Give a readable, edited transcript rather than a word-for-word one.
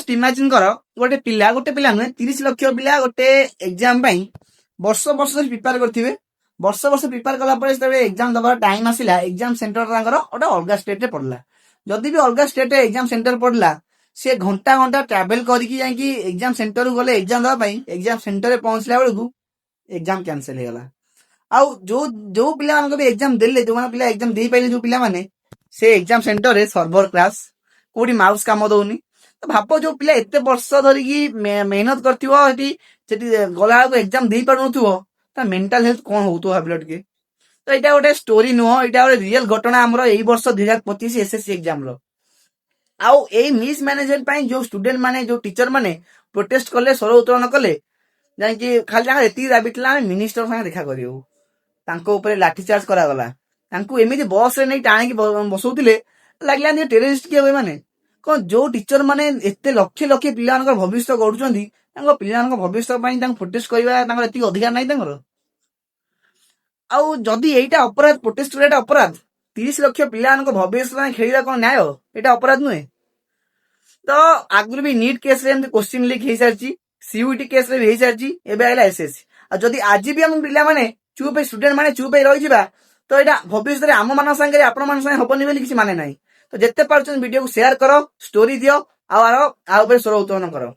Just imagine कर गोटे पिला नुहे 30 लाख पिला गोटे एग्जाम वर्ष वर्ष प्रिपेयर करथिबे वर्ष वर्ष प्रिपेयर कला परे एग्जाम दबार टाइम आसिला एग्जाम सेंटर गोटे अलग स्टेट रे पड़ला जदि भी अलग स्टेट रे एग्जाम सेंटर पड़ला से घंटा घंटा ट्रावेल करके जाइए एग्जाम सेंटर गले एग्जाम दबा एग्जाम सेंटर रे पहुंचला बेलू एग्जाम कैंसिल हो गला आउ जो जो पिला मानको भी एग्जाम देले जो माने पिला एग्जाम दे पाइले जो पिला माने से एग्जाम सेंटर रे सर्वर क्लास कोडी माउस काम दउनी तो भाप जो पिला एते वर्ष धरिकी मेहनत करथिबो सेठी गला एग्जाम दे पारुनथिबो ता मेंटल हेल्थ कोन होतो भाबिलो टिके तो एटा गोटे स्टोरी नुह एटा गोटे रियल घटना हमर एई वर्ष 2025 एसएससी एग्जाम रो आउ एई मिस मैनेजमेंट पई जो स्टूडेंट माने जो टीचर माने प्रोटेस्ट कले स्वर उत्तोलन कले जाई कि खाली जागा एती दाबितला मिनिस्टर संगे देखा करियो तांको ऊपर लाठी चार्ज करा गला तांको एमिति बस रे नै टाणी कि बसौतिले लागला नि टेररिस्ट के होय माने कोन जो टीचर माने एते लक्ष लक्ष पिलानकर भविष्य गढुचंदी तांको पिलानकर भविष्य पई तांको प्रोटेस्ट करिवा तांको एती अधिकार नै तांकर आउ जदि एटा अपराध प्रोटेस्ट करिया अपराध 30 लाख पिलानकर भविष्य पई खेलिबा कोन न्याय एटा अपराध नुहे तो आगुर भी नीट केस रे एमती क्वेश्चन लीक हो सारी सीयूटी केस रे हो सारी एबे आइला एसएससी आ जदि आज भी हम पिला माने चुप स्टूडेंट माने चुप रही जिबा तो एटा भविष्य रे आम मान संगे आपण मान संगे हबनी बोली किछि माने नाही तो जेते पारछन वीडियो को शेयर करो स्टोरी दियो आ ऊपर स्वर उत्तोलन करो।